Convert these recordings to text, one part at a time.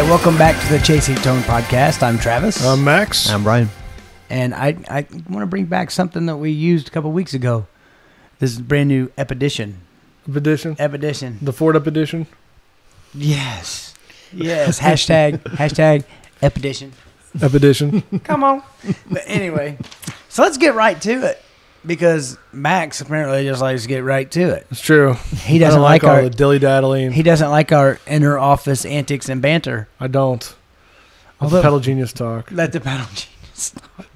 Hi, welcome back to the Chasing Tone podcast. I'm Travis. I'm Max. I'm Brian. And I want to bring back something that we used a couple weeks ago. This is a brand new Epedition. Epedition? The Ford Epedition? Yes. Yes. hashtag Epedition. Epedition. Come on. But anyway, so let's get right to it. Because Max apparently just likes to get right to it. It's true. He doesn't like all our the dilly-daddling. He doesn't like our inner office antics and banter. I don't. Let the pedal genius talk. Let the pedal genius talk.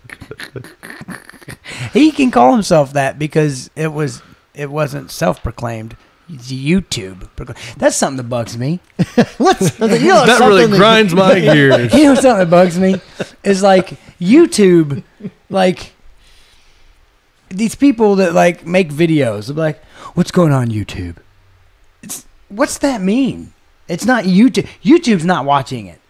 He can call himself that because it wasn't self-proclaimed. It's YouTube. That's something that bugs me. That really grinds my gears. You know something that bugs me is like YouTube, like these people that like make videos. They're like, "What's going on YouTube?" What's that mean? It's not YouTube. YouTube's not watching it.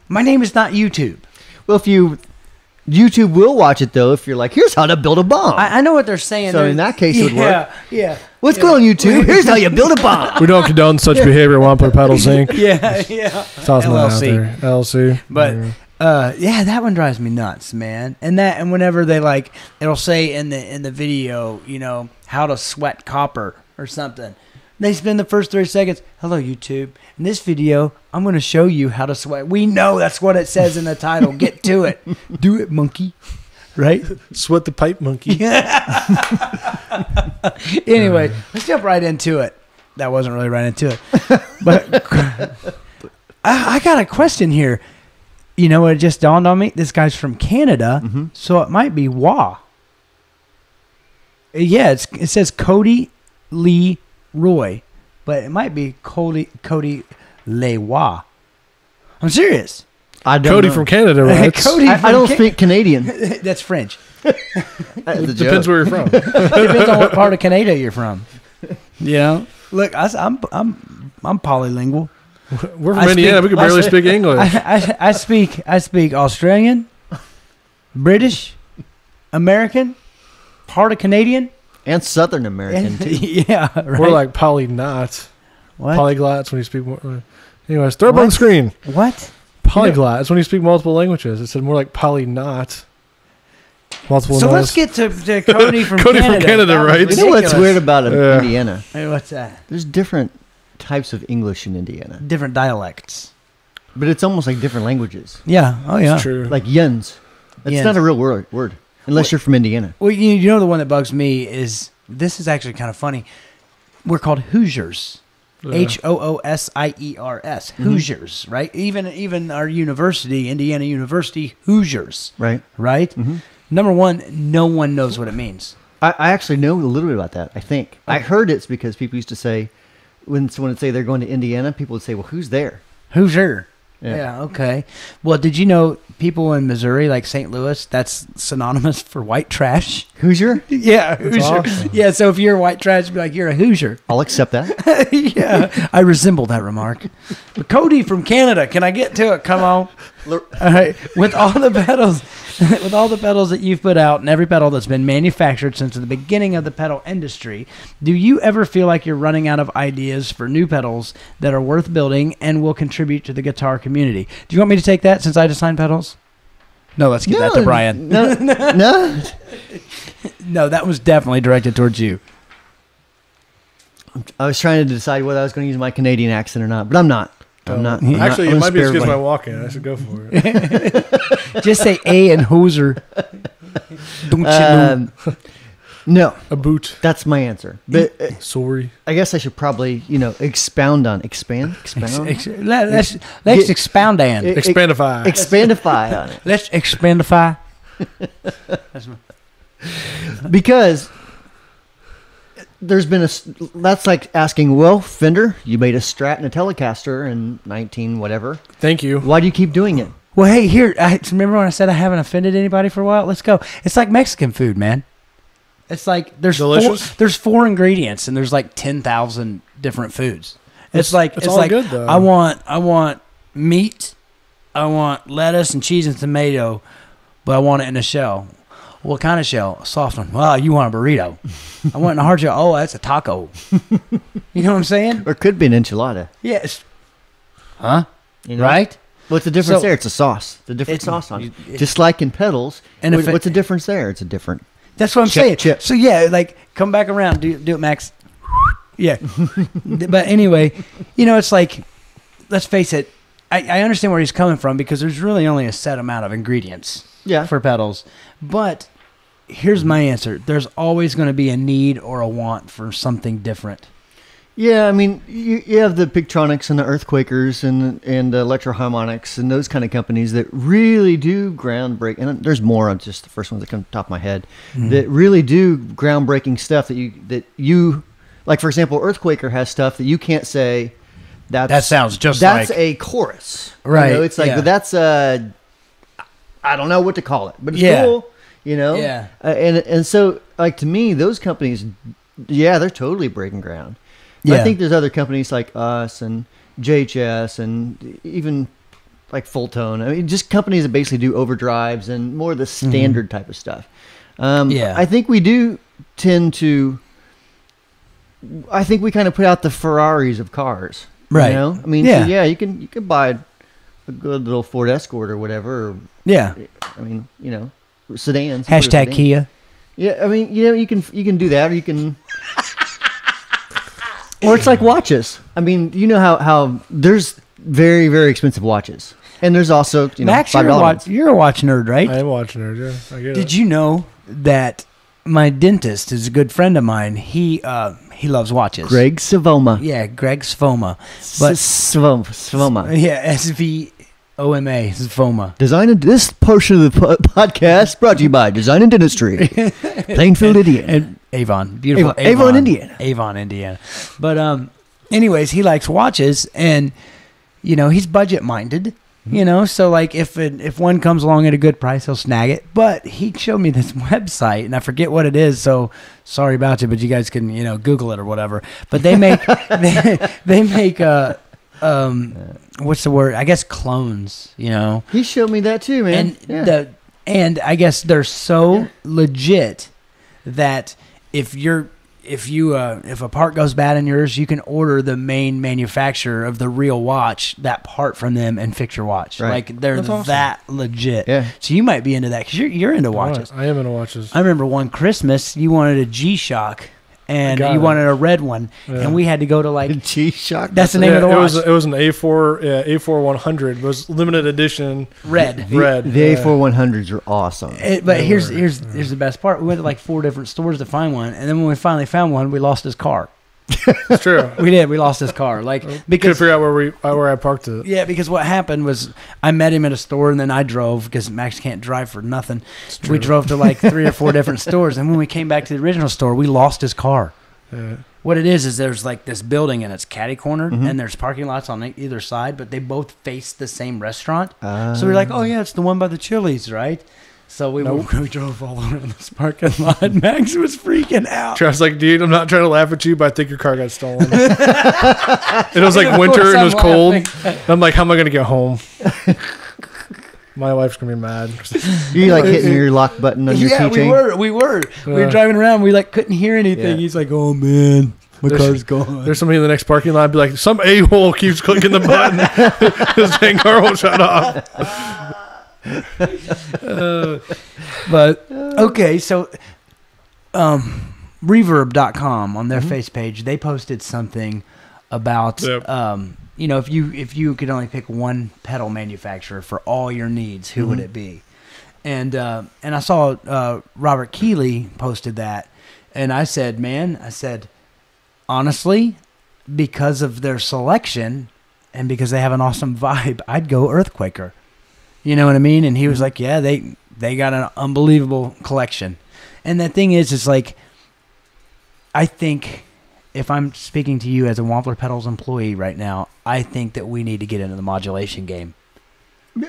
My name is not YouTube. Well, YouTube will watch it though if you're like, here's how to build a bomb. I know what they're saying. So in that case, it would work. Yeah. What's going on YouTube? Here's how you build a bomb. We don't condone such behavior. Wampler Pedals Inc. Yeah. LLC. LLC. But that one drives me nuts, man. And whenever they like, it'll say in the video, you know, how to sweat copper or something. They spend the first 30 seconds, hello, YouTube. In this video, I'm going to show you how to sweat. We know that's what it says in the title. Get to it. Do it, monkey. Right? Sweat the pipe, monkey. Anyway, let's jump right into it. That wasn't really right into it. But I got a question here. You know what? It just dawned on me. This guy's from Canada, so it might be Wah. Yeah, it says Cody Lee Roy, but it might be Cody Lewa. I'm serious. Cody from Canada, right? I don't speak Canadian. That's French. Depends where you're from. Depends on what part of Canada you're from. You know, look, I'm polylingual. We're from Indiana. We can barely speak English. I speak Australian, British, American, part of Canadian. And Southern American, too. Yeah, right. We're like polyglots. What? Polyglots when you speak more. Anyways, throw up on the screen. What? Polyglots when you speak multiple languages. It said more like polynot. Multiple. So let's get to Cody from Cody Canada. from Canada, right? You know what's weird about Indiana? Hey, what's that? There's different types of English in Indiana. Different dialects. But it's almost like different languages. Yeah. Oh, yeah. It's true. Like yuns. It's not a real word. Unless you're from Indiana. Well, you know the one that bugs me is, this is actually kind of funny. We're called Hoosiers. Hoosiers. Hoosiers, right? Even our university, Indiana University, Hoosiers. Right. Right? Mm-hmm. Number one, no one knows what it means. I actually know a little bit about that, I think. Okay. I heard it's because people used to say, when someone would say they're going to Indiana, people would say, well, who's there? Hoosier. Yeah, okay. Well, did you know people in Missouri, like St. Louis, that's synonymous for white trash? Hoosier? Yeah, Hoosier. Awesome. Yeah, so if you're white trash, be like, you're a Hoosier. I'll accept that. Yeah, I resemble that remark. But Cody from Canada, can I get to it? Come on. All right. With all the pedals that you've put out and every pedal that's been manufactured since the beginning of the pedal industry, do you ever feel like you're running out of ideas for new pedals that are worth building and will contribute to the guitar community? Do you want me to take that since I designed pedals? No, let's give that to Brian. No. No, that was definitely directed towards you. I was trying to decide whether I was going to use my Canadian accent or not, but I'm not. Actually, it might be as good as my walk-in. I should go for it. Just say A and Hoser. Don't you know? No. A boot. That's my answer. But sorry. I guess I should probably, expound on Expound. Let's expound on it. Expandify. Expandify on it. Let's expandify. Because there's been that's like asking, well, Fender, you made a Strat and a Telecaster in 19 whatever. Thank you. Why do you keep doing it? Well, hey, here, remember when I said I haven't offended anybody for a while? Let's go. It's like Mexican food, man. It's like there's four ingredients and there's like 10,000 different foods. It's like good, though. I want meat, I want lettuce and cheese and tomato, but I want it in a shell. What kind of shell? A soft one. Well, you want a burrito. I want a hard shell. Oh, that's a taco. You know what I'm saying? Or it could be an enchilada. Yes. Huh? You know? right? What's the difference So- there? It's a sauce. It's a different sauce on it. it- Just like in pedals. And if What's the difference there? It's a different. That's what I'm Chip, saying. chip. So yeah, like come back around, do it, Max. Yeah. But anyway, it's like, let's face it. I understand where he's coming from because there's really only a set amount of ingredients Yeah. for pedals. But here's my answer: there's always going to be a need or a want for something different. Yeah, I mean, you have the Pictronics and the Earthquakers and Electro-Harmonics and those kind of companies that really do groundbreak. And there's more. I'm just the first ones that come to the top of my head that really do groundbreaking stuff that you like. For example, Earthquaker has stuff that you can't say. That sounds just that's like a chorus, right. It's like yeah. that's I don't know what to call it, but it's Yeah. cool. Yeah. And so like to me, those companies, yeah, they're totally breaking ground. Yeah. I think there's other companies like us and JHS and even like Full Tone. I mean, just companies that basically do overdrives and more of the standard type of stuff. Yeah. I think we do tend to. I think we kind of put out the Ferraris of cars, Right. I mean, Yeah. so yeah, you can buy a good little Ford Escort or whatever. Or, Yeah. I mean, sedans. Hashtag Kia. Yeah, I mean, you can do that, or you can. Or it's like watches. I mean, you know how there's very, very expensive watches. And there's also, Max, $5 you're a watch nerd, right? I am watching her. Yeah, I get it. Did you know that my dentist is a good friend of mine? He loves watches. Greg Savoma. Yeah, Greg Svoma. But Savoma. yeah, SVOMA, Svoma. This portion of the podcast brought to you by Design and Dentistry, Plainfield, Indiana. And Avon, beautiful Avon, Indiana. Avon, Indiana. But anyways, he likes watches, and he's budget minded. So like if one comes along at a good price, he'll snag it. But he showed me this website, and I forget what it is. So sorry about you, but you guys can Google it or whatever. But they make they make what's the word? I guess clones. He showed me that too, man. And I guess they're so legit that if a part goes bad in yours, you can order the main manufacturer of the real watch, that part from them, and fix your watch. Right. Like they're That's awesome. that legit. Yeah. So you might be into that because you're into watches. I am into watches. I remember one Christmas you wanted a G-Shock and got you it. wanted a red one, Yeah. and we had to go to like G-Shock. that's the name of the watch. It was an A4 100. It was limited edition. Red. Red. The A4100s are awesome. But here's the best part. We went to like 4 different stores to find one, and then when we finally found one, we lost his car. It's true. We did. We lost his car. Like Couldn't because figure out where I parked it. yeah, because what happened was I met him at a store, and then I drove because Max can't drive for nothing. We drove to like 3 or 4 different stores, and when we came back to the original store, we lost his car. Yeah. What it is there's like this building, and it's catty cornered, and there's parking lots on either side, but they both face the same restaurant. So we're like, oh yeah, it's the one by the Chili's, right? So we drove all around this parking lot. Max was freaking out. I was like, dude, I'm not trying to laugh at you, but I think your car got stolen. It was like Of winter course and it was I'm cold. laughing. I'm like, how am I going to get home? My wife's going to be mad. You like hitting your lock button on your Yeah, keychain? we were driving around. We like couldn't hear anything. Yeah. He's like, oh man, my car's gone. There's somebody in the next parking lot be like, some a-hole keeps clicking the button. His dang car won't shut off. But okay, so Reverb.com on their face page, they posted something about if you could only pick one pedal manufacturer for all your needs, who would it be? And I saw Robert Keeley posted that, and I said, honestly, because of their selection and because they have an awesome vibe, I'd go Earthquaker. You know what I mean? And he was like, yeah, they got an unbelievable collection. And the thing is like, I think if I'm speaking to you as a Wampler Pedals employee right now, I think that we need to get into the modulation game.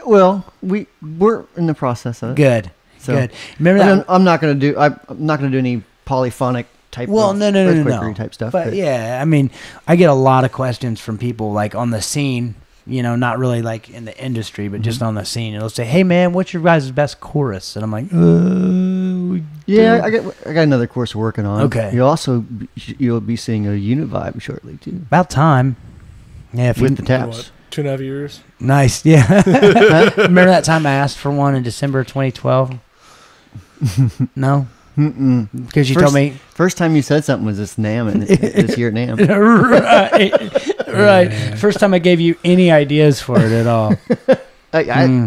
Well, we're in the process of it. Good. So, Good. Remember that? I'm not going to do any polyphonic type Well, of no. earthquakery type stuff. But yeah, I mean, I get a lot of questions from people like on the scene, not really like in the industry, but just on the scene. And they'll say, hey man, what's your guys' best chorus? And I'm like, yeah, I got another course we're working on. Okay. You'll be seeing a Univibe shortly too. about time. Yeah, With the taps. 2.5 years. Nice. Yeah. Remember that time I asked for one in December 2012? No? Because you told me. First time you said something was this NAMM, this year at NAMM. Right. First time I gave you any ideas for it at all.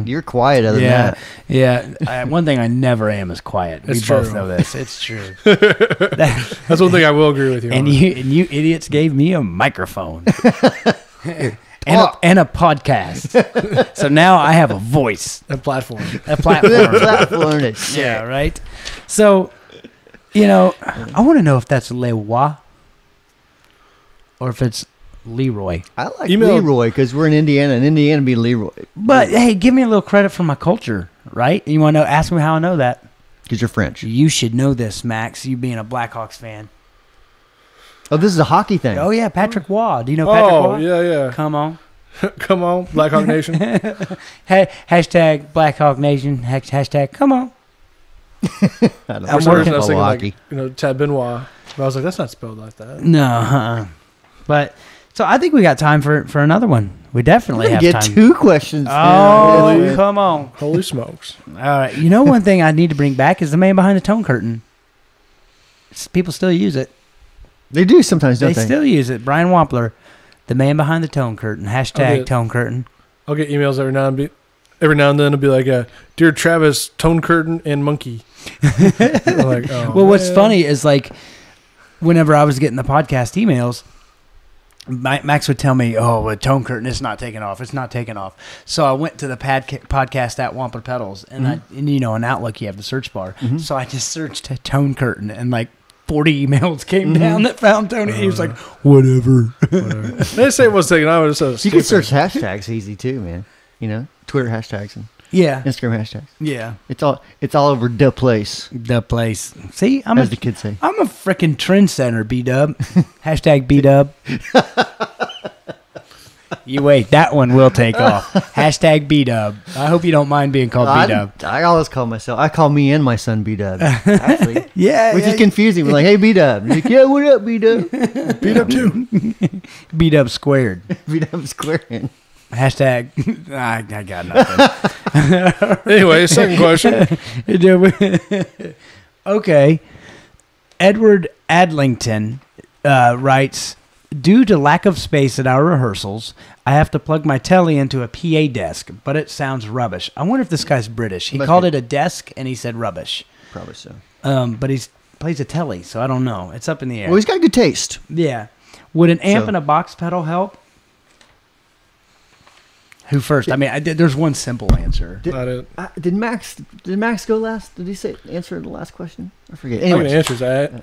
You're quiet other than that. Yeah. One thing I never am is quiet. We both know this. It's true. That's one thing I will agree with you on. And you idiots gave me a microphone. And a podcast. So now I have a voice. A platform. Yeah, right? So, I want to know if that's Leroy or if it's Leroy. I like Leroy because we're in Indiana, and Indiana be Leroy. But, hey, give me a little credit for my culture, right? You want to ask me how I know that? Because you're French. You should know this, Max, you being a Blackhawks fan. Oh, this is a hockey thing. Oh, yeah, Patrick Waugh. Do you know Patrick Waugh? Oh, yeah. Come on. Come on, Blackhawk Nation. Hashtag Blackhawk Nation. Hashtag come on. I'm working. I was thinking like, Ted Benoit. But I was like, that's not spelled like that. No, But, so I think we got time for another one. We definitely have get time. 2 questions. Oh, come on. Holy smokes. All right. One thing I need to bring back is the man behind the tone curtain. People still use it. They do sometimes, don't they? They still use it. Brian Wampler, the man behind the tone curtain. Hashtag tone curtain. I'll get emails every now and then. It'll be like, Dear Travis, tone curtain and monkey. Like, well, what's funny is like whenever I was getting the podcast emails, Max would tell me, a tone curtain is not taking off. It's not taking off. So I went to the podcast at Wampler Pedals, and in Outlook you have the search bar. So I just searched tone curtain, and like 40 emails came down that found Tony. He was like, whatever. They say it was taken off. You can search hashtags easy too, man. Twitter hashtags and Instagram hashtags. Yeah. It's all over the place. The place. See, as the kids say. I'm a freaking trendsetter, B-Dub. Hashtag B-Dub. You wait, that one will take off. Hashtag B-Dub. I hope you don't mind being called B-Dub. I always call myself. I call me and my son B-Dub. Actually, which is confusing. We're like, hey B-Dub. Like, yeah, what up, B-Dub? B-Dub too. B-Dub squared. B-Dub squared. Hashtag. I got nothing. Anyway, second question. Okay. Edward Adlington writes, due to lack of space at our rehearsals, I have to plug my telly into a PA desk, but it sounds rubbish. I wonder if this guy's British. He called it a desk, and he said rubbish. Probably so. But he plays a telly, so I don't know. It's up in the air. Well, he's got good taste. Yeah. Would an amp and a box pedal help? Who first? I mean, there's one simple answer. Did Max go last? Did he answer the last question? I forget. Anyway, I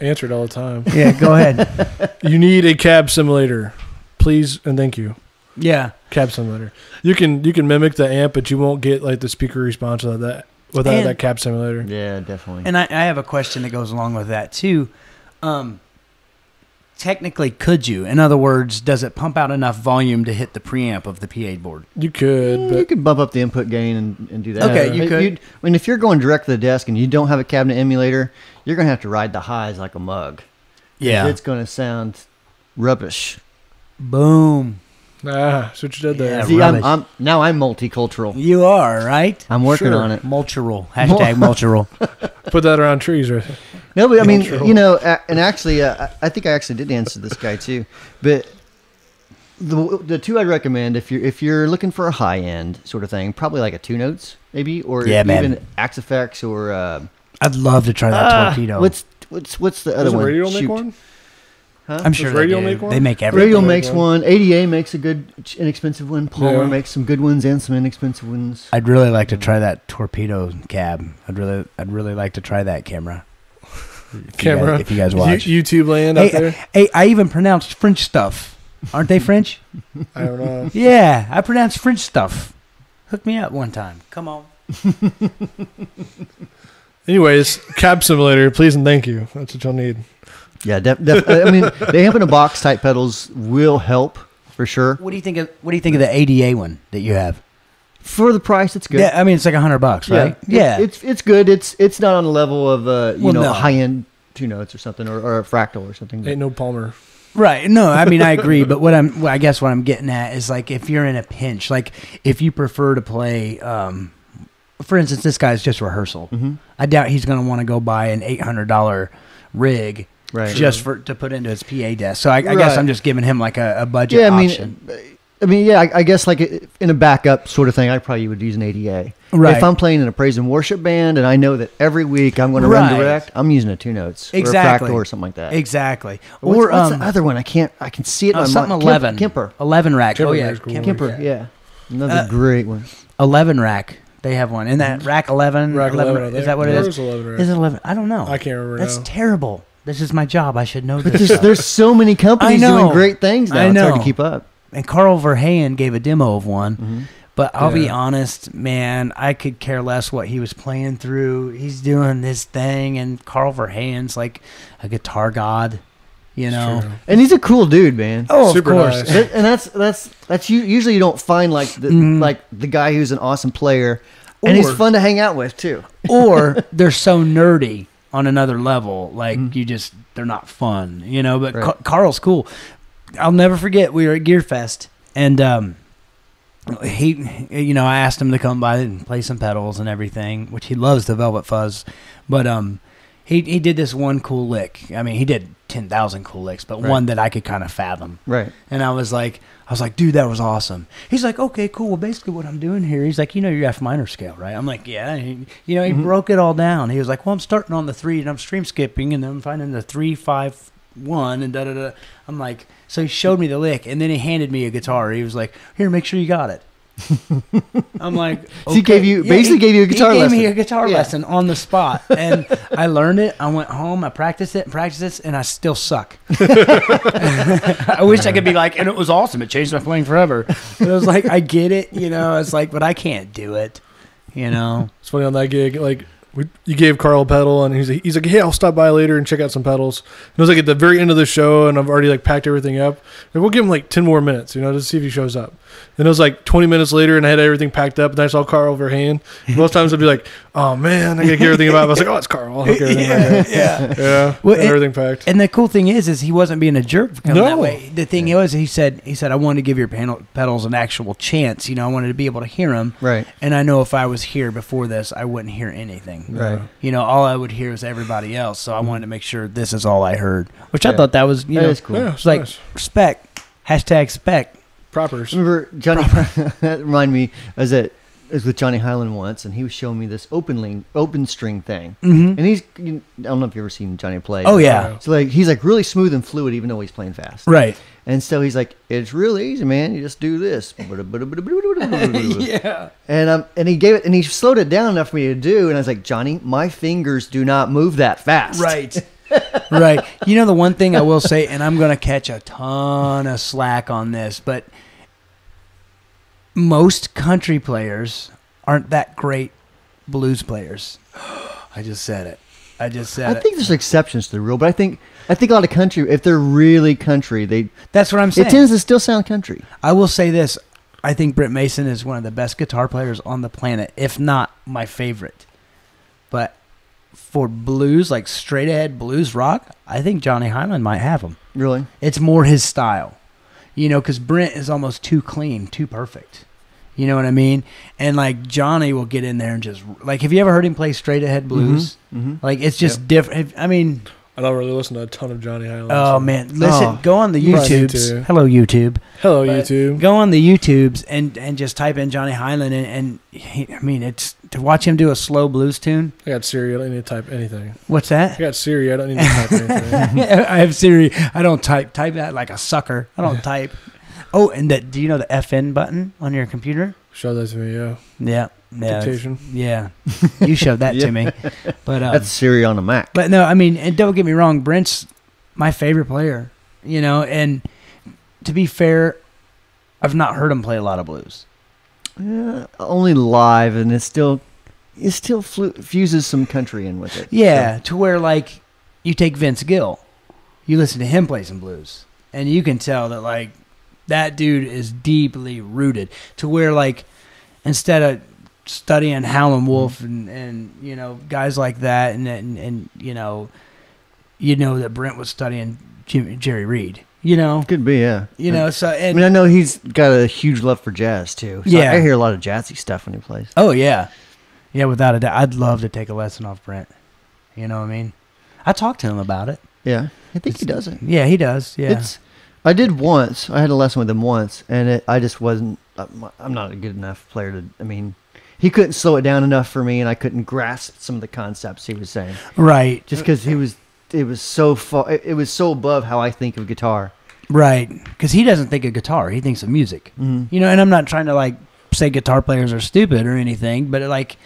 answer it all the time. Yeah, go ahead. You need a cab simulator, please and thank you. Yeah, cab simulator. You can mimic the amp, but you won't get like the speaker response of that without that cab simulator. Yeah, definitely. And I have a question that goes along with that too. Technically, could you? In other words, does it pump out enough volume to hit the preamp of the PA board? You could. But you could bump up the input gain and do that. Okay, you could. I mean, if you're going direct to the desk and you don't have a cabinet emulator, you're going to have to ride the highs like a mug. Yeah. It's going to sound rubbish. Boom. That's what you did there. Yeah, See, I'm multicultural. You are, right? I'm working on it. Multural. Hashtag multural. Put that around trees, right? No, but I mean, and actually, I think I actually did answer this guy too. But the two I'd recommend if you're looking for a high end sort of thing, probably like a 2 notes maybe, or even Axe Effects or. I'd love to try that torpedo. What's the other one? Does Radio make one? Huh? I'm sure Radio make one? They make everything. Radio makes one. ADA makes a good inexpensive one. Palmer makes some good ones and some inexpensive ones. I'd really like to try that torpedo cab. I'd really like to try that camera. If you guys watch YouTube land out there. Hey, I even pronounced French stuff. Aren't they French? I don't know. Yeah, I pronounced French stuff. Hook me up one time. Come on. Anyways, cab simulator, please and thank you. That's what you'll need. Yeah, I mean, the amp in a box type pedals will help for sure. What do you think of the ADA one that you have? For the price, it's good. Yeah, I mean it's like $100, right? Yeah, it's good. It's not on the level of a high end 2 notes or something or a fractal or something. Ain't no Palmer. Right. No, I mean, I agree. But I guess what I'm getting at is like if you're in a pinch, like if you prefer to play, for instance, this guy's just rehearsal. Mm-hmm. I doubt he's going to want to go buy an $800 rig just to put into his PA desk. So I guess I'm just giving him like a budget option. I guess like in a backup sort of thing, I probably would use an ADA. Right. If I'm playing in a praise and worship band and I know that every week I'm going to run direct, I'm using a 2 notes or a fractal or something like that. Exactly. Or what's the other one? I can see it on something 11. Kemper. 11 rack. Kemper, oh yeah, cool. Kemper. Yeah. Another great one. 11 rack. They have one. And that rack 11. Rack 11 is that what it is? 11 rack. Is it 11? I don't know. I can't remember. That's now. terrible. This is my job. I should know But this. there's so many companies doing great things now. It's hard to keep up. And Carl Veryehen gave a demo of one. Mm-hmm. But I'll be honest, man, I could care less what he was playing through. He's doing this thing, and Carl Verheyen's like a guitar god, you know. True. And he's a cool dude, man. Oh, Super of course. nice. And that's usually you don't find like the guy who's an awesome player, and he's fun to hang out with too. Or they're so nerdy on another level, like they're not fun, you know. But Carl's cool. I'll never forget, we were at Gear Fest, and he, you know, I asked him to come by and play some pedals and everything, which he loves the Velvet Fuzz, but he did this one cool lick. I mean, he did 10,000 cool licks, but one that I could kind of fathom. Right. And I was like, dude, that was awesome. He's like, okay, cool. Well, basically what I'm doing here, he's like, you know your F minor scale, right? I'm like, yeah. He broke it all down. He was like, well, I'm starting on the 3 and I'm stream skipping and then I'm finding the 3, 5, 1 and da-da-da. I'm like, so he showed me the lick and then he handed me a guitar. He was like, here, make sure you got it. I'm like, okay. So he gave you gave you a guitar lesson. He gave me a guitar lesson on the spot, and I learned it. I went home, I practiced it, and I still suck. I wish I could be like, and it was awesome. It changed my playing forever. But it was like, I get it, you know. It's like, but I can't do it, you know. It's funny on that gig, like. You gave Carl a pedal, and he's like, hey, I'll stop by later and check out some pedals. And it was like at the very end of the show, and I've already like packed everything up. And we'll give him like 10 more minutes, you know, to see if he shows up. And it was like 20 minutes later, and I had everything packed up, and I saw Carl Veryehen. Most times I'd be like, oh man, I gotta get everything about it. I was like, oh, it's Carl. I'll hook everything back up. Yeah. Well, everything packed. And the cool thing is he wasn't being a jerk for coming that way. The thing was, he said, I wanted to give your pedals an actual chance. You know, I wanted to be able to hear them. Right. And I know if I was here before this, I wouldn't hear anything. Right. You know, all I would hear was everybody else. So I wanted to make sure this is all I heard, which I thought that was, you know, is cool. Yeah, it's like nice. respect, #spec. Propers. Remember Johnny? That reminded me. I was with Johnny Hyland once, and he was showing me this open string thing. Mm-hmm. And I don't know if you've ever seen Johnny play. Oh yeah. So like he's like really smooth and fluid, even though he's playing fast. Right. And so he's like, it's really easy, man. You just do this. Yeah. And he gave it, and he slowed it down enough for me to do. And I was like, Johnny, my fingers do not move that fast. Right. Right. You know, the one thing I will say, and I'm going to catch a ton of slack on this, but most country players aren't that great blues players. I just said it. I think there's exceptions to the rule, but I think a lot of country, if they're really country, that's what I'm saying. It tends to still sound country. I will say this. I think Brent Mason is one of the best guitar players on the planet, if not my favorite. But for blues, like straight ahead blues rock, I think Johnny Hyland might have him. Really? It's more his style. You know, because Brent is almost too clean, too perfect. You know what I mean? And like Johnny will get in there and just like, have you ever heard him play straight ahead blues? Mm-hmm. Like it's just different. I mean, I don't really listen to a ton of Johnny Hyland. Oh man, listen, go on the Probably need YouTubes. to. Hello YouTube. Hello But YouTube. Go on the YouTubes and just type in Johnny Hyland and I mean it's to watch him do a slow blues tune. I got Siri. I don't need to type anything. What's I that? got Siri. I don't need to type anything. I have Siri. I don't type that like a sucker. I don't type. Oh, and do you know the FN button on your computer? Show that to me, yeah. Yeah. Dictation. Yeah. You showed that to me. But that's Siri on a Mac. But no, I mean, and don't get me wrong, Brent's my favorite player, you know, and to be fair, I've not heard him play a lot of blues. Yeah, only live, and it still fuses some country in with it. Yeah, so. To where like you take Vince Gill, you listen to him play some blues, and you can tell that like that dude is deeply rooted to where like instead of studying Howlin' Wolf and you know guys like that and you know that Brent was studying Jerry Reed. You know, Could be, yeah. you know. So I mean, I know he's got a huge love for jazz too. So Yeah. I hear a lot of jazzy stuff when he plays. oh yeah, yeah, without a doubt, I'd love to take a lesson off Brent. You know what I mean? I talked to him about it. Yeah, I think he does it. Yeah, he does. Yeah, I did once. I had a lesson with him once, and I just wasn't. I'm not a good enough player to. I mean, he couldn't slow it down enough for me, and I couldn't grasp some of the concepts he was saying. right, Just because it was so far. It was so above how I think of guitar. right. Because he doesn't think of guitar; he thinks of music. Mm-hmm. You know, and I'm not trying to like say guitar players are stupid or anything, but like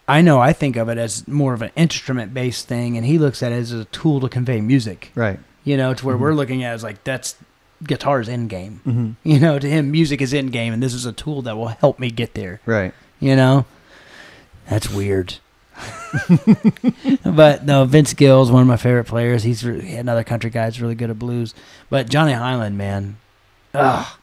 I think of it as more of an instrument-based thing, and he looks at it as a tool to convey music. Right. You know, to where we're looking at it as like that's guitar's end game. Mm-hmm. You know, to him, music is end game, and this is a tool that will help me get there. Right. You know, that's weird. But no, Vince Gill is one of my favorite players. He's another country guy that's really good at blues. But Johnny Highland, man,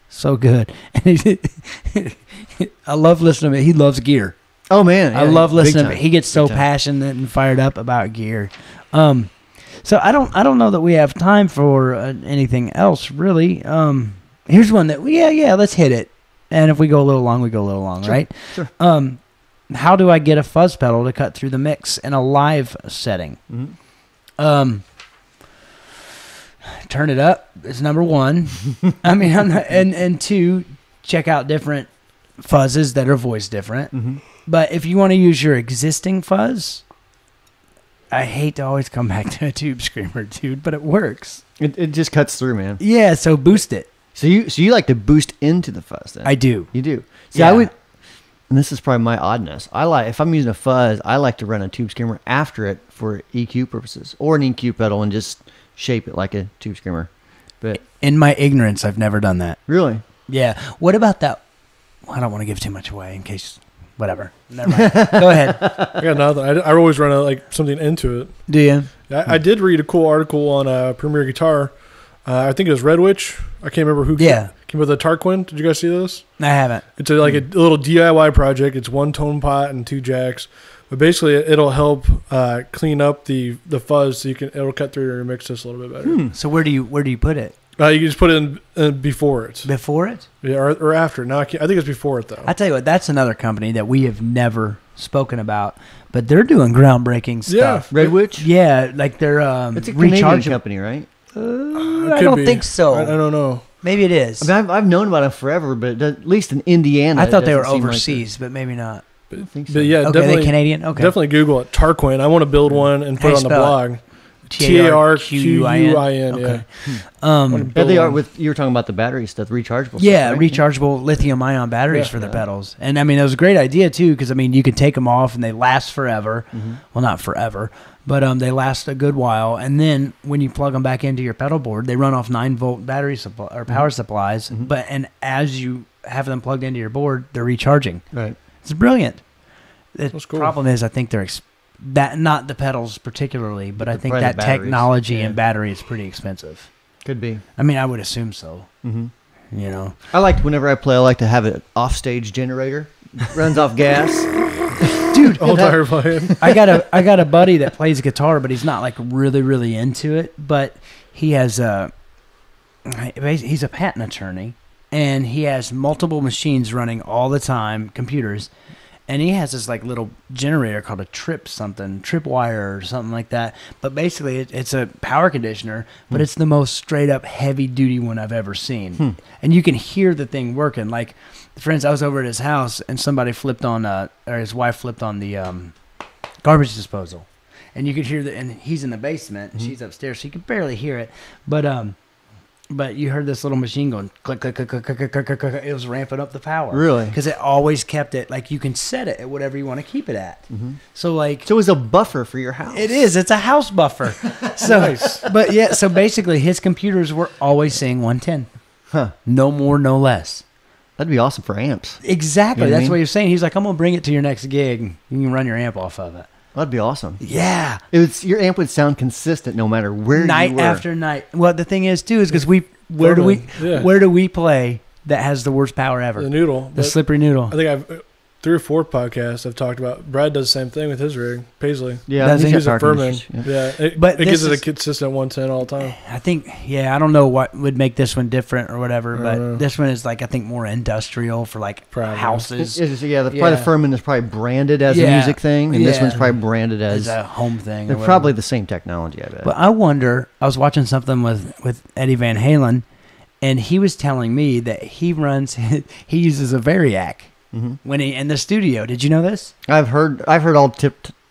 so good. I love listening to him. He loves gear. Oh man, I love listening to him. time. He gets so Big time. passionate and fired up about gear. So I don't know that we have time for anything else really. Here's one that let's hit it. And if we go a little long, we go a little long, Sure, right? sure. How do I get a fuzz pedal to cut through the mix in a live setting? Mhm. Turn it up is number one. I mean, and two, check out different fuzzes that are voiced different. Mm-hmm. But if you want to use your existing fuzz, I hate to always come back to a tube screamer, dude, but it works. It just cuts through, man. Yeah, so boost it. So you like to boost into the fuzz then? I do. You do. See, Yeah. I would, and this is probably my oddness. If I'm using a fuzz, I like to run a tube screamer after it for EQ purposes, or an EQ pedal, and just shape it like a tube screamer. But In my ignorance, I've never done that. really, Yeah. What about that? Well, I don't want to give too much away in case, whatever. Never mind. Go ahead. I got nothing. I always run something into it. Do you? I did read a cool article on Premier Guitar. I think it was Redwitch. I can't remember who came up with the Tarquin. Did you guys see this? I haven't. It's like a little DIY project. It's one tone pot and 2 jacks. But basically, it'll help clean up the fuzz so it'll cut through your mix just a little bit better. So where do you put it? You can just put it in before it. Before it? Yeah, or after. No, I think it's before it, though. I tell you what, that's another company that we have never spoken about, but they're doing groundbreaking stuff. Redwitch. Yeah, like they're It's a Canadian rechargeable. company, right? I don't think so. I don't know. Maybe it is. I mean, I've known about them forever, but at least in Indiana, I thought it they were doesn't seem like overseas, but maybe not. I don't think so. But yeah, Okay, definitely they Canadian. Okay, Definitely Google it. Tarquin. I want to build one and put it on the spell it? blog. TARQUIN. Yeah. Okay. Yeah, they are with you were talking about the battery stuff, rechargeable. Yeah, stuff, right? rechargeable lithium-ion batteries Yeah. for the pedals, and I mean it was a great idea too because I mean you could take them off and they last forever. Well, not forever, but they last a good while. And then when you plug them back into your pedal board, they run off 9-volt battery supply or power supplies. But as you have them plugged into your board, they're recharging. Right. It's brilliant. The That's cool. problem is I think they're that not the pedals particularly, but I think probably that the batteries. technology Yeah. and battery is pretty expensive. Could be. I mean, I would assume so. Mm-hmm. You know. I like whenever I play, I like to have an offstage generator, runs off gas. Dude, Old tire playing. I got a buddy that plays guitar, but he's not like really into it. But he has he's a patent attorney, and he has multiple machines running all the time, computers, and he has this like little generator called a tripwire or something like that. But basically, it's a power conditioner, but it's the most straight up heavy duty one I've ever seen, and you can hear the thing working. Like, for instance, I was over at his house, and somebody flipped on, or his wife flipped on the garbage disposal, and you could hear and he's in the basement, and she's upstairs, so you could barely hear it, but you heard this little machine going click, click, click, click, click, click, click, click. It was ramping up the power. Really? Because it always kept it, like you can set it at whatever you want to keep it at. So like, So it's a buffer for your house. it is. It's a house buffer. So, Nice. but yeah. So basically, his computers were always saying 110. Huh. No more, no less. That'd be awesome for amps. Exactly. You know what I That's mean? what you're saying. He's like, I'm gonna bring it to your next gig. You can run your amp off of it. That'd be awesome. Yeah. Your amp would sound consistent no matter where Night you were. after night. Well, the thing is too is because where do we play that has the worst power ever? The noodle. The But slippery noodle. I think 3 or 4 podcasts I've talked about. Brad does the same thing with his rig, Paisley. Yeah, Does he? He's a got Furman. issues, Yeah, it But gives this it a is- consistent 110 all the time. I think, I don't know what would make this one different or whatever, but know. this one is like, I think more industrial for like Probably. houses. Probably Yeah. the Furman is probably branded as a Yeah. music thing, and this Yeah. one's probably branded As as. a home thing. or They're whatever. probably the same technology, I bet. But I wonder, I was watching something with Eddie Van Halen, and he was telling me that he uses a Veryhen when he in the studio. Did you know this? I've heard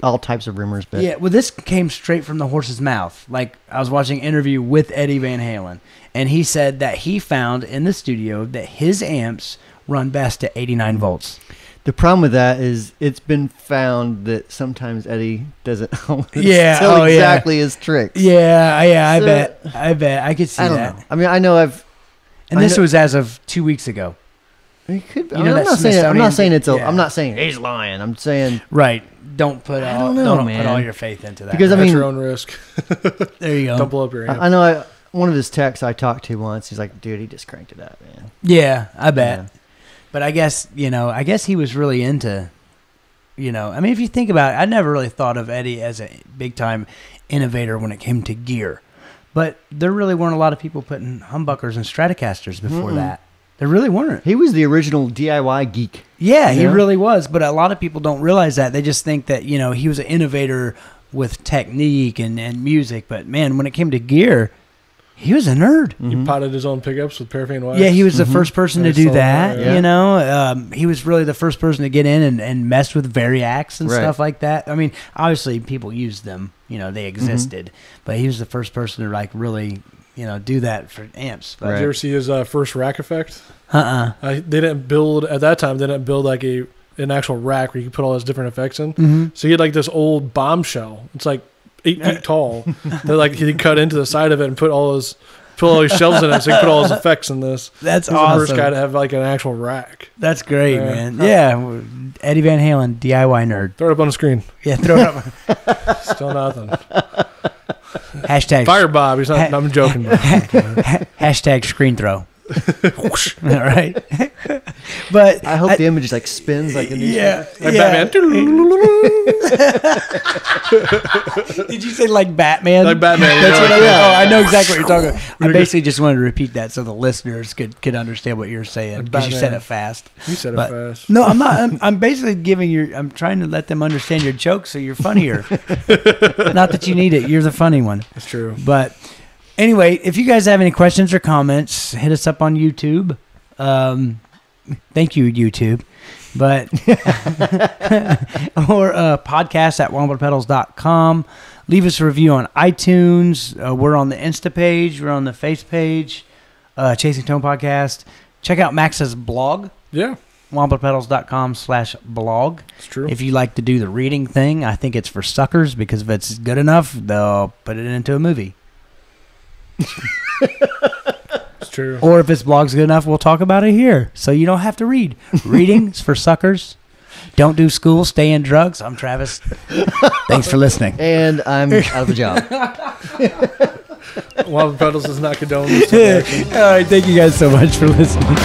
all types of rumors, but Yeah, well, this came straight from the horse's mouth. Like, I was watching an interview with Eddie Van Halen, and he said that he found in the studio that his amps run best at 89 volts. the problem with that is it's been found that sometimes Eddie doesn't always Yeah, tell oh, yeah. exactly his tricks. Yeah, I So- bet. I could see I don't that. know. I mean, I know And I this know- was as of 2 weeks ago. it could. You I know mean, I'm that not saying. I'm not saying it's. Smithsonian- I'm not saying he's lying. I'm saying Right. Don't put I all, don't know, put man. all your faith into that. Because, I At mean- your own risk. there you go. Don't blow up your amp. I know. One of his texts I talked to once. He's like, "Dude, he just cranked it up, man." Yeah, I bet. Yeah. But I guess, he was really into, I mean, if you think about it, I never really thought of Eddie as a big time innovator when it came to gear. But there really weren't a lot of people putting humbuckers and Stratocasters before that. There really weren't. He was the original DIY geek. Yeah, he Yeah. really was. But a lot of people don't realize that. They just think that, he was an innovator with technique and music. But, man, when it came to gear, he was a nerd. He potted his own pickups with paraffin wax. Yeah, he was the first person to I do saw that, that, yeah. He was really the first person to get in and mess with Varyaks and Right. stuff like that. I mean, obviously people used them, they existed. But he was the first person to, like, really, do that for amps. But, Did you ever see his first rack effect? Uh-uh. They didn't build, at that time, they didn't build like an actual rack where you could put all those different effects in. So he had like this old bombshell. It's like 8 feet tall. That like he cut into the side of it and put all his shelves in it, so he put all his effects in this. That's He's awesome. the first guy to have like an actual rack. That's great, Yeah. man. Yeah, Eddie Van Halen, DIY nerd. Throw it up on the screen. Yeah, throw it up. Still nothing. Hashtag Fire Bob. He's not. I'm joking. hashtag screen throw. All right. But I hope the image just like spins like a yeah, Like yeah. Batman. Did you say like Batman? Like Batman. That's what I know. yeah. Oh, I know exactly what you're talking about. I basically just wanted to repeat that so the listeners could understand what you're saying Like because you said Batman. it fast. You said it But- fast. No, I'm not. I'm basically I'm trying to let them understand your joke so you're funnier. Not that you need it. You're the funny one. That's true. But anyway, if you guys have any questions or comments, hit us up on YouTube. Thank you, YouTube. But or podcast at wamplerpedals.com. Leave us a review on iTunes. We're on the Insta page. We're on the Face page. Chasing Tone Podcast. Check out Max's blog. Yeah, wamplerpedals.com/blog. it's true. If you like to do the reading thing, I think it's for suckers because if it's good enough, they'll put it into a movie. It's true. Or if this blog's good enough, we'll talk about it here. So you don't have to read. Reading's for suckers. Don't do school. Stay in drugs. I'm Travis. Thanks for listening. And I'm out of a job. Wampler Pedals does not condone this type of action. All right. Thank you guys so much for listening.